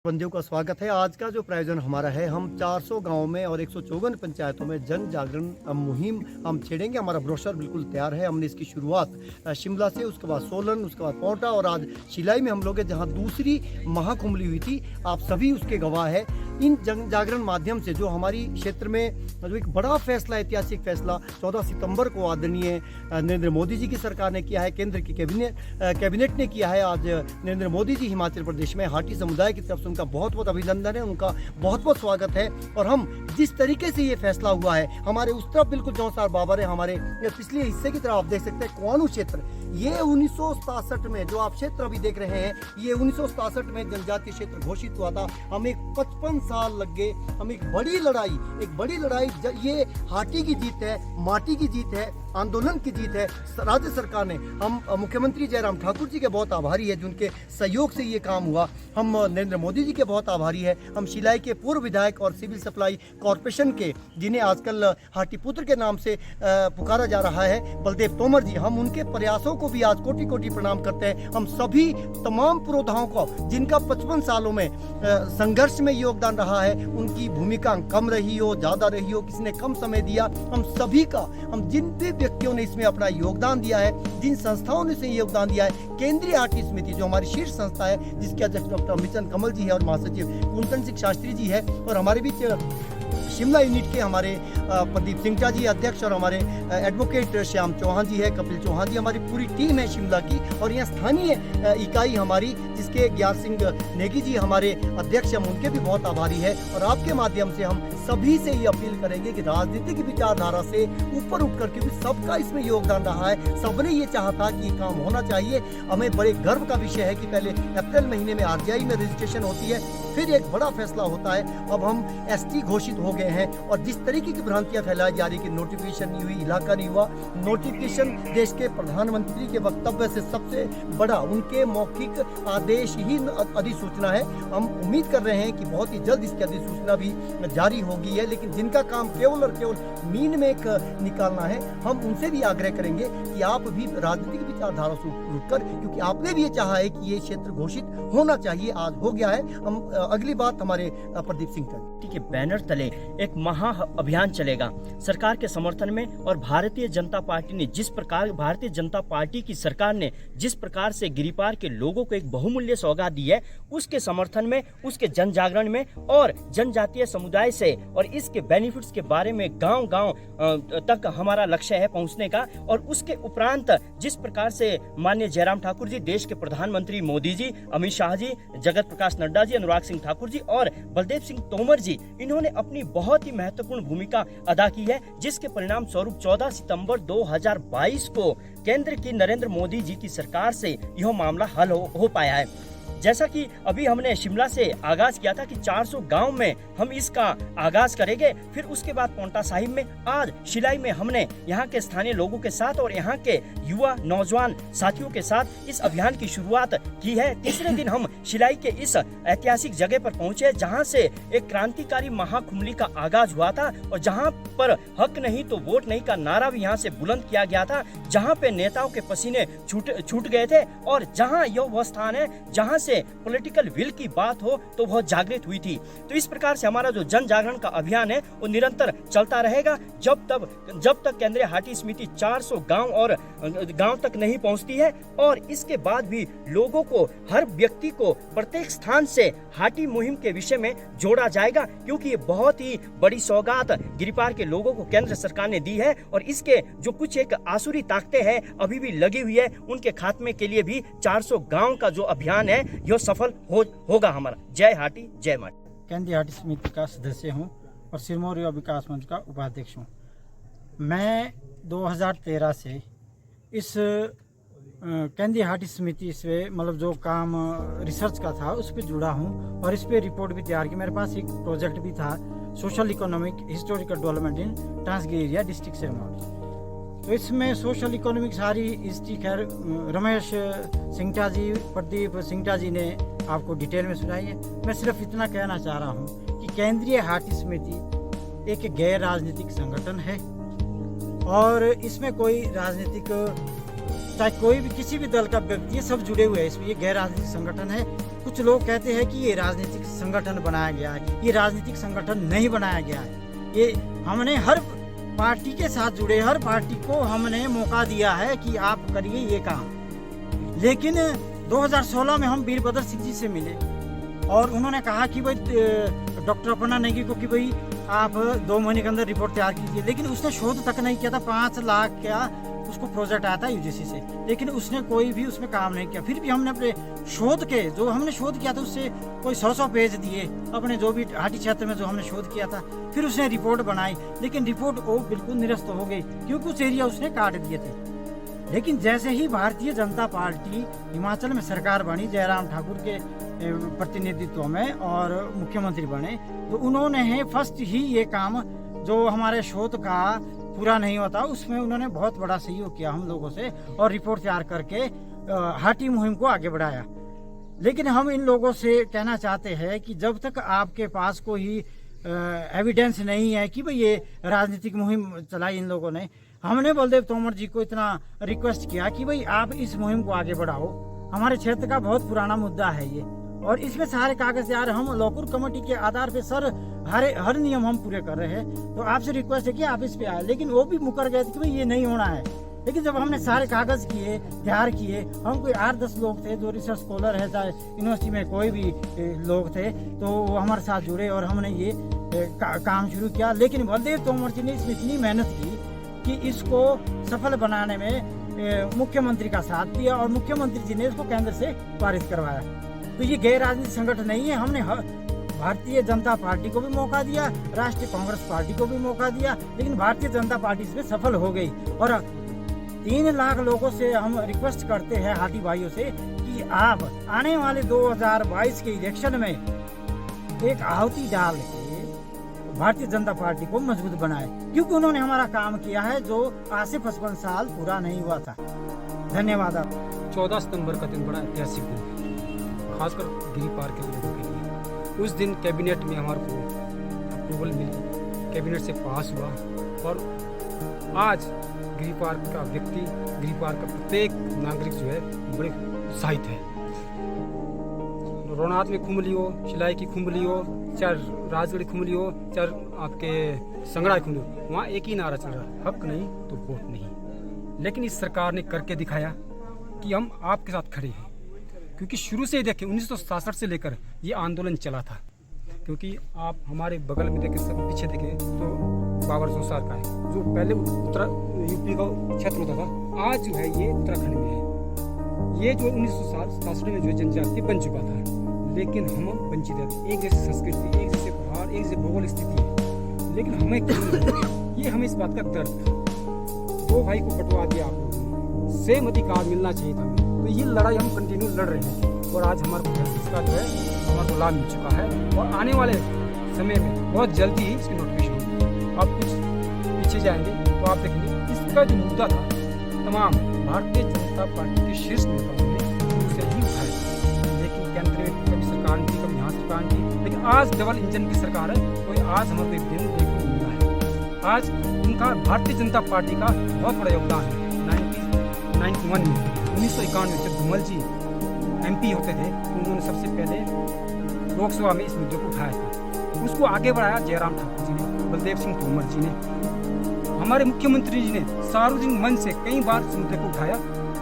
बंदियों का स्वागत है। आज का जो प्रायोजन हमारा है, हम 400 गांवों में और 154 पंचायतों में जन जागरण मुहिम हम छेड़ेंगे। हमारा ब्रोशर बिल्कुल तैयार है। हमने इसकी शुरुआत शिमला से, उसके बाद सोलन, उसके बाद पोंटा और आज शिलाई में हम लोग हैं, जहां दूसरी महाकुंभ ली हुई थी। आप सभी उसके गवाह है। इन जन जागरण माध्यम से जो हमारी क्षेत्र में जो एक बड़ा फैसला, ऐतिहासिक फैसला 14 सितंबर को आदरणीय नरेंद्र मोदी जी की सरकार ने किया है, केंद्र की कैबिनेट ने किया है। आज नरेंद्र मोदी जी हिमाचल प्रदेश में हाटी समुदाय की तरफ से उनका बहुत बहुत अभिनंदन है, उनका बहुत बहुत स्वागत है। और हम जिस तरीके से ये फैसला हुआ है, हमारे उस तरफ बिल्कुल जौसार बाबर है, हमारे पिछले हिस्से की तरफ आप देख सकते हैं कुआनू क्षेत्र। ये 1967 में जो आप क्षेत्र अभी देख रहे हैं, ये 1967 में जनजातीय क्षेत्र घोषित हुआ था। हमें 55 साल लग गए। हम एक बड़ी लड़ाई ये हाटी की जीत है, माटी की जीत है, आंदोलन की जीत है। राज्य सरकार ने, हम मुख्यमंत्री जयराम ठाकुर जी के बहुत आभारी है जिनके सहयोग से ये काम हुआ। हम नरेंद्र मोदी जी के बहुत आभारी है। हम शिलाई के पूर्व विधायक और सिविल सप्लाई कॉरपोरेशन के, जिन्हें आजकल हाटी पुत्र के नाम से पुकारा जा रहा है, बलदेव तोमर जी, हम उनके प्रयासों को भी आज कोटि कोटि प्रणाम करते हैं। हम सभी तमाम पुरोधाओं को, जिनका 55 सालों में संघर्ष में योगदान रहा है, उनकी भूमिका कम रही हो, ज़्यादा रही हो, किसी ने कम समय दिया, हम सभी का, हम जिन भी व्यक्तियों ने इसमें अपना योगदान दिया है, जिन संस्थाओं ने इसे योगदान दिया है, केंद्रीय हाटी समिति जो हमारी शीर्ष संस्था है, जिसके अध्यक्ष डॉक्टर मिशन कमल जी है और महासचिव कुंदन सिंह शास्त्री जी है, और हमारे बीच शिमला यूनिट के हमारे प्रदीप सिंह जी अध्यक्ष और हमारे एडवोकेट श्याम चौहान जी है, कपिल चौहान जी, हमारी पूरी टीम है शिमला की। और यहाँ स्थानीय इकाई हमारी, जिसके ज्ञान सिंह नेगी जी हमारे अध्यक्ष, हम उनके भी बहुत आभारी है। और आपके माध्यम से हम सभी से ये अपील करेंगे कि राजनीतिक विचारधारा से ऊपर उठकर, क्योंकि सबका इसमें योगदान रहा है, सबने ये चाहा था कि ये काम होना चाहिए। हमें बड़े गर्व का विषय है कि पहले अप्रैल महीने में आरजीआई में रजिस्ट्रेशन होती है, फिर एक बड़ा फैसला होता है। अब हम एसटी घोषित हो गए हैं। और जिस तरीके की भ्रांतियां फैलाई जा रही कि नोटिफिकेशन नहीं हुई, इलाका नहीं हुआ, नोटिफिकेशन देश के प्रधानमंत्री के वक्तव्य से सबसे बड़ा उनके मौखिक आदेश ही अधिसूचना है। हम उम्मीद कर रहे हैं कि बहुत ही जल्द इसकी अधिसूचना भी जारी होगी है। लेकिन जिनका काम केवल और केवल मीन में निकालना है, हम उनसे भी आग्रह करेंगे कि आप भी राजनीतिक विचारधारा से उठकर, क्योंकि आपने भी ये चाहा है कि ये क्षेत्र घोषित होना चाहिए, आज हो गया है। हम अगली बात हमारे प्रदीप सिंह का के बैनर तले एक महा अभियान चलेगा सरकार के समर्थन में। और भारतीय जनता पार्टी ने जिस प्रकार, भारतीय जनता पार्टी की सरकार ने जिस प्रकार से गिरिपार के लोगों को एक बहुमूल्य सौगात दी है, उसके समर्थन में, उसके जन जागरण में और जनजातीय समुदाय से और इसके बेनिफिट्स के बारे में गांव-गांव तक हमारा लक्ष्य है पहुंचने का। और उसके उपरांत जिस प्रकार से माननीय जयराम ठाकुर जी, देश के प्रधानमंत्री मोदी जी, अमित शाह जी, जगत प्रकाश नड्डा जी, अनुराग सिंह ठाकुर जी और बलदेव सिंह तोमर जी, इन्होंने अपनी बहुत ही महत्वपूर्ण भूमिका अदा की है, जिसके परिणाम स्वरूप 14 सितंबर 2022 को केंद्र की नरेंद्र मोदी जी की सरकार से यह मामला हल हो पाया है। जैसा कि अभी हमने शिमला से आगाज किया था कि 400 गांव में हम इसका आगाज करेंगे, फिर उसके बाद पोंटा साहिब में, आज शिलाई में हमने यहाँ के स्थानीय लोगों के साथ और यहाँ के युवा नौजवान साथियों के साथ इस अभियान की शुरुआत की है। तीसरे दिन हम शिलाई के इस ऐतिहासिक जगह पर पहुंचे, जहाँ से एक क्रांतिकारी महाकुंभली का आगाज हुआ था और जहाँ पर हक नहीं तो वोट नहीं का नारा भी यहाँ से बुलंद किया गया था, जहाँ पे नेताओं के पसीने छूट गए थे और जहाँ यह वह स्थान है जहाँ से पॉलिटिकल विल की बात हो तो बहुत जागृत हुई थी। तो इस प्रकार से हमारा जो जन जागरण का अभियान है वो निरंतर चलता रहेगा जब तक केंद्रीय हाटी समिति 400 गांव और गांव तक नहीं पहुंचती है। और इसके बाद भी लोगों को, हर व्यक्ति को प्रत्येक स्थान से हाटी मुहिम के विषय में जोड़ा जाएगा, क्योंकि ये बहुत ही बड़ी सौगात गिरिपार के लोगों को केंद्र सरकार ने दी है। और इसके जो कुछ एक आसुरी ताकतें हैं अभी भी लगी हुई है, उनके खात्मे के लिए भी 400 गांव का जो अभियान है यह सफल होगा हमारा। जय हाटी, जय माटी। केंद्रीय हाटी समिति का सदस्य हूं और सिरमौर युवा विकास मंच का उपाध्यक्ष हूं। मैं 2013 से इस केंद्रीय हाटी समिति से, मतलब जो काम रिसर्च का था, उस पर जुड़ा हूं और इस पर रिपोर्ट भी तैयार की। मेरे पास एक प्रोजेक्ट भी था, social economic historical development in Transgiri area district Sirmaur. तो इसमें सोशल इकोनॉमिक सारी हिस्ट्री, खैर रमेश सिंगटा जी, प्रदीप सिंगटा जी ने आपको डिटेल में सुनाई है। मैं सिर्फ इतना कहना चाह रहा हूँ कि केंद्रीय हाटी समिति एक गैर राजनीतिक संगठन है और इसमें कोई राजनीतिक, चाहे कोई भी किसी भी दल का व्यक्ति, सब जुड़े हुए हैं इसमें। ये गैर राजनीतिक संगठन है। कुछ लोग कहते हैं कि ये राजनीतिक संगठन बनाया गया है, ये राजनीतिक संगठन नहीं बनाया गया है। ये हमने हर पार्टी के साथ जुड़े, हर पार्टी को हमने मौका दिया है कि आप करिए ये काम। लेकिन 2016 में हम वीरभद्र सिंह जी से मिले और उन्होंने कहा कि भाई डॉक्टर अपर्णा नेगी को कि भाई आप 2 महीने के अंदर रिपोर्ट तैयार कीजिए, लेकिन उसने शोध तक नहीं किया था। 5 लाख का उसको प्रोजेक्ट आया था यूजीसी से, लेकिन उसने कोई भी उसमें काम नहीं किया। फिर भी हमने अपने शोध के जो हमने शोध किया था उससे कोई 100 पेज दिए अपने जो भी हाटी क्षेत्र में जो हमने शोध किया था। फिर उसने रिपोर्ट बनाई, लेकिन रिपोर्ट वो बिल्कुल निरस्त हो गई क्योंकि कुछ एरिया उसने काट दिए थे। लेकिन जैसे ही भारतीय जनता पार्टी हिमाचल में सरकार बनी जयराम ठाकुर के प्रतिनिधित्व में और मुख्यमंत्री बने, तो उन्होंने फर्स्ट ही ये काम जो हमारे शोध का पूरा नहीं होता उसमें उन्होंने बहुत बड़ा सहयोग किया हम लोगों से और रिपोर्ट तैयार करके हाटी मुहिम को आगे बढ़ाया। लेकिन हम इन लोगों से कहना चाहते हैं कि जब तक आपके पास कोई एविडेंस नहीं है कि भाई ये राजनीतिक मुहिम चलाई इन लोगों ने, हमने बलदेव तोमर जी को इतना रिक्वेस्ट किया कि भाई आप इस मुहिम को आगे बढ़ाओ, हमारे क्षेत्र का बहुत पुराना मुद्दा है ये और इसमें सारे कागज यार हम लोकुर कमेटी के आधार पे सर हर नियम हम पूरे कर रहे हैं, तो आपसे रिक्वेस्ट है कि आप इस पे आए। लेकिन वो भी मुकर गए कि भाई ये नहीं होना है। लेकिन जब हमने सारे कागज किए, तैयार किए, हम कोई 8-10 लोग थे जो रिसर्च स्कॉलर है, चाहे यूनिवर्सिटी में कोई भी लोग थे, तो वो हमारे साथ जुड़े और हमने ये काम शुरू किया। लेकिन बलदेव तोमर जी ने इसमें इतनी मेहनत की कि इसको सफल बनाने में मुख्यमंत्री का साथ दिया और मुख्यमंत्री जी ने इसको केंद्र से पारित करवाया। तो ये गैर राजनीतिक संगठन नहीं है। हमने भारतीय जनता पार्टी को भी मौका दिया, राष्ट्रीय कांग्रेस पार्टी को भी मौका दिया, लेकिन भारतीय जनता पार्टी इसमें सफल हो गई। और 3 लाख लोगों से हम रिक्वेस्ट करते हैं हाथी भाइयों से कि आप आने वाले 2022 के इलेक्शन में एक आहुति डाल के भारतीय जनता पार्टी को मजबूत बनाए, क्योंकि उन्होंने हमारा काम किया है जो आज से 55 साल पूरा नहीं हुआ था। धन्यवाद। 14 सितंबर का दिन बड़ा ऐतिहासिक दिन है, खासकर गिरी पार के लोगों के लिए। उस दिन कैबिनेट में हमारे को अप्रूवल मिली, कैबिनेट से पास हुआ और आज गिरी पार का व्यक्ति, गिरी पार का प्रत्येक नागरिक जो है बड़े उत्साहित है। रोनाथ में खुमली हो, शिलाई की खुमली हो, चाहे राजगढ़ खुमली हो, चाहे आपके संगड़ा खुमली हो, वहाँ एक ही नारा चल रहा है, हक नहीं तो वोट नहीं। लेकिन इस सरकार ने करके दिखाया कि हम आपके साथ खड़े हैं, क्योंकि शुरू से ही देखें 1967 से लेकर ये आंदोलन चला था। क्योंकि आप हमारे बगल में देखें, सब पीछे देखें तो बाबर जोसार का है, जो पहले यूपी का क्षेत्र होता था, आज जो है ये उत्तराखंड में है। ये जो 1967 में जो जनजाति बन चुका था, लेकिन हम वंचित हैं। एक जैसी संस्कृति, एक जैसे पहाड़, एक जैसे भौगोलिक स्थिति है, लेकिन हमें ये हमें इस बात का दर्द था। 2 भाई को बंटवा दिया आप लोगों ने, सेम अधिकार मिलना चाहिए था। तो ये लड़ाई हम कंटिन्यू लड़ रहे हैं और आज हमारे को इसका जो है हमारे को लाभ मिल चुका है और आने वाले समय में बहुत जल्दी ही इसकी नोटिफिकेशन होगी। आप कुछ पीछे जाएंगे तो आप देखेंगे इसका जो मुद्दा था तमाम भारतीय जनता पार्टी के शीर्ष नेताओं ने उसे ही उठाया, लेकिन केंद्र में कभी सरकार नहीं थी, कभी यहाँ सरकार नहीं थी, लेकिन आज डबल इंजन की सरकार है। तो आज हमारे को दिन देखने को मिला है। आज उनका भारतीय जनता पार्टी का बहुत बड़ा योगदान है। 1991 में 1991 में जब धूमल जी MP होते थे, उन्होंने सबसे पहले लोकसभा में इस मुद्दे को उठाया था। उसको आगे बढ़ाया जयराम ठाकुर जी ने, बलदेव सिंह तोमर जी ने, हमारे मुख्यमंत्री जी ने सार्वजनिक मंच से कई बार इस मुद्दे को उठाया।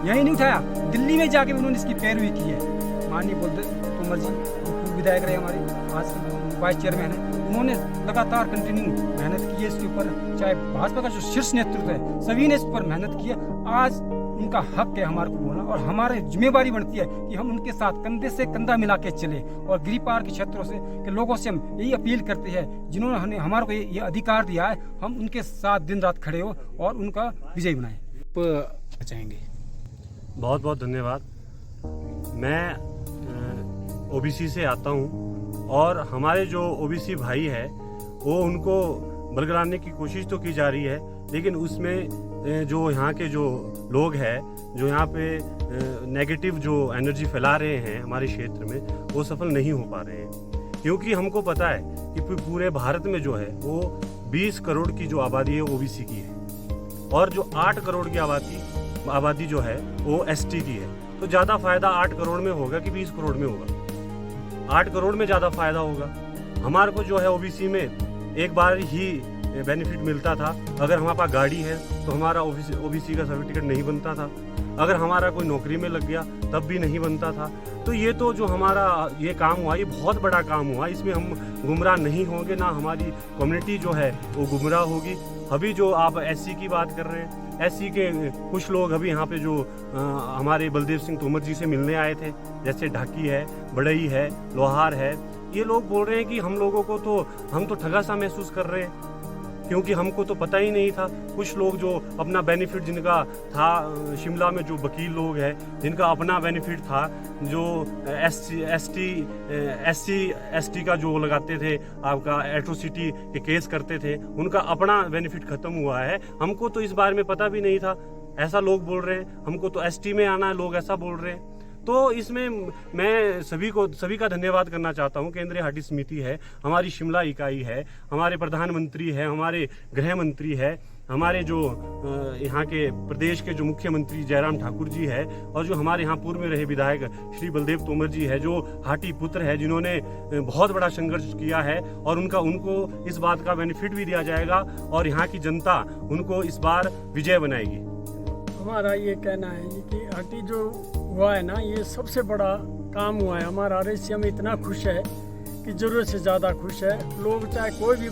यही नहीं उठाया, दिल्ली में जाके उन्होंने इसकी पैरवी की है। माननीय बलदेव तोमर जी पूर्व विधायक रहे, हमारे आज वाइस चेयरमैन है, उन्होंने लगातार कंटिन्यू मेहनत की है इसके ऊपर। चाहे भाजपा का जो शीर्ष नेतृत्व है, सभी ने इस पर मेहनत की है। आज उनका हक है हमारे को बोलना और हमारी जिम्मेदारी बनती है कि हम उनके साथ कंधे से कंधा मिला के चले। और गिरी पार के क्षेत्रों से के लोगों से हम यही अपील करते हैं, जिन्होंने हमारे को ये अधिकार दिया है, हम उनके साथ दिन रात खड़े हो और उनका विजयी बनाएं। चाहेंगे। बहुत बहुत धन्यवाद। मैं OBC से आता हूँ और हमारे जो OBC भाई है वो उनको बरगलाने की कोशिश तो की जा रही है, लेकिन उसमें जो यहाँ के जो लोग हैं, जो यहाँ पे नेगेटिव जो एनर्जी फैला रहे हैं हमारे क्षेत्र में, वो सफल नहीं हो पा रहे हैं। क्योंकि हमको पता है कि पूरे भारत में जो है वो 20 करोड़ की जो आबादी है OBC की है और जो 8 करोड़ की आबादी जो है वो ST की है। तो ज़्यादा फायदा 8 करोड़ में होगा कि 20 करोड़ में होगा? 8 करोड़ में ज़्यादा फायदा होगा। हमारे को जो है ओबीसी में एक बार ही बेनिफिट मिलता था। अगर हमारे पास गाड़ी है तो हमारा ओबीसी का सर्टिफिकेट नहीं बनता था। अगर हमारा कोई नौकरी में लग गया तब भी नहीं बनता था। तो ये तो जो हमारा ये काम हुआ, ये बहुत बड़ा काम हुआ। इसमें हम गुमराह नहीं होंगे, ना हमारी कम्युनिटी जो है वो गुमराह होगी। अभी जो आप एससी की बात कर रहे हैं, एससी के कुछ लोग अभी यहाँ पे जो हमारे बलदेव सिंह तोमर जी से मिलने आए थे, जैसे ढाकी है, बड़ई है, लोहार है, ये लोग बोल रहे हैं कि हम लोगों को तो हम तो ठगा सा महसूस कर रहे हैं, क्योंकि हमको तो पता ही नहीं था। कुछ लोग जो अपना बेनिफिट जिनका था, शिमला में जो वकील लोग हैं जिनका अपना बेनिफिट था, जो एससी एसटी का जो लगाते थे, आपका एट्रोसिटी के केस करते थे, उनका अपना बेनिफिट खत्म हुआ है। हमको तो इस बारे में पता भी नहीं था, ऐसा लोग बोल रहे हैं। हमको तो एसटी में आना है, लोग ऐसा बोल रहे हैं। तो इसमें मैं सभी का धन्यवाद करना चाहता हूँ। केंद्रीय हाटी समिति है, हमारी शिमला इकाई है, हमारे प्रधानमंत्री है, हमारे गृह मंत्री है, हमारे जो यहाँ के प्रदेश के जो मुख्यमंत्री जयराम ठाकुर जी है, और जो हमारे यहाँ पूर्व में रहे विधायक श्री बलदेव तोमर जी है, जो हाटी पुत्र है, जिन्होंने बहुत बड़ा संघर्ष किया है, और उनको इस बात का बेनिफिट भी दिया जाएगा और यहाँ की जनता उनको इस बार विजय बनाएगी। हमारा ये कहना है कि हाटी जो हुआ है ना, ये सबसे बड़ा काम हुआ है हमारा। इससे हम इतना खुश है कि ज़रूरत से ज़्यादा खुश है। लोग चाहे कोई भी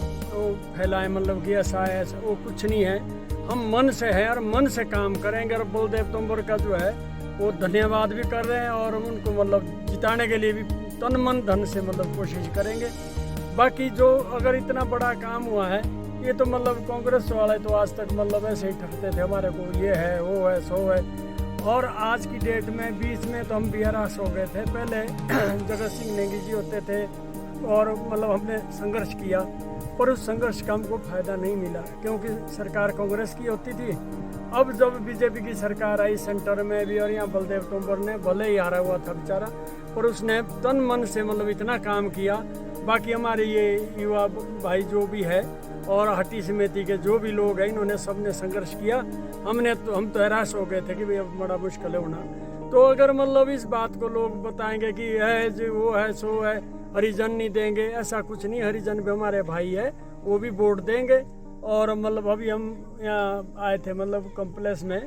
फैलाए, मतलब कि ऐसा है ऐसा, वो कुछ नहीं है। हम मन से हैं और मन से काम करेंगे। और बलदेव तोमर का जो है वो धन्यवाद भी कर रहे हैं, और उनको मतलब जिताने के लिए भी तन मन धन से मतलब कोशिश करेंगे। बाकी जो अगर इतना बड़ा काम हुआ है, ये तो मतलब कांग्रेस वाले तो आज तक मतलब ऐसे ही ठगते थे हमारे को, ये है वो है सो है। और आज की डेट में बीच में तो हम भी हरास हो गए थे। पहले जगत सिंह नेगी जी होते थे, और मतलब हमने संघर्ष किया, पर उस संघर्ष का हमको फायदा नहीं मिला, क्योंकि सरकार कांग्रेस की होती थी। अब जब बीजेपी की सरकार आई सेंटर में भी, और यहाँ बलदेव तोमर ने भले ही हारा हुआ था बेचारा, पर उसने तन मन से मतलब इतना काम किया। बाकी हमारे ये युवा भाई जो भी है और हाटी समिति के जो भी लोग हैं, इन्होंने सबने संघर्ष किया। हम तो हैरास हो गए थे कि भाई अब बड़ा मुश्किल है होना। तो अगर मतलब इस बात को लोग बताएंगे कि है जो वो है सो है, हरिजन नहीं देंगे, ऐसा कुछ नहीं। हरिजन भी हमारे भाई है, वो भी वोट देंगे। और मतलब अभी हम यहाँ आए थे, मतलब कॉम्प्लेक्स में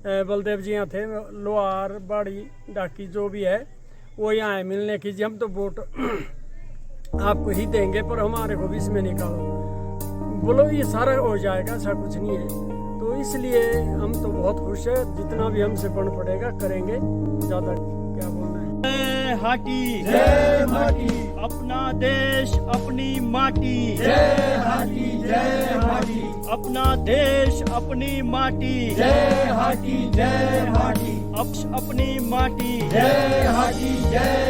बलदेव जी यहाँ थे, लोहार बाड़ी डाकी जो भी है वो यहाँ है मिलने की। हम तो वोट आपको ही देंगे, पर हमारे को भी इसमें निकालो, बोलो ये सारा हो जाएगा, ऐसा कुछ नहीं है। तो इसलिए हम तो बहुत खुश है, जितना भी हमसे बन पड़ेगा करेंगे। ज़्यादा क्या बोलना है। जय हाटी, जय हाटी, अपना देश अपनी माटी, जय हाटी, जय हाटी, अपना देश अपनी माटी, जय हाटी, जय हाटी, अपनी माटी, जय हाटी, जय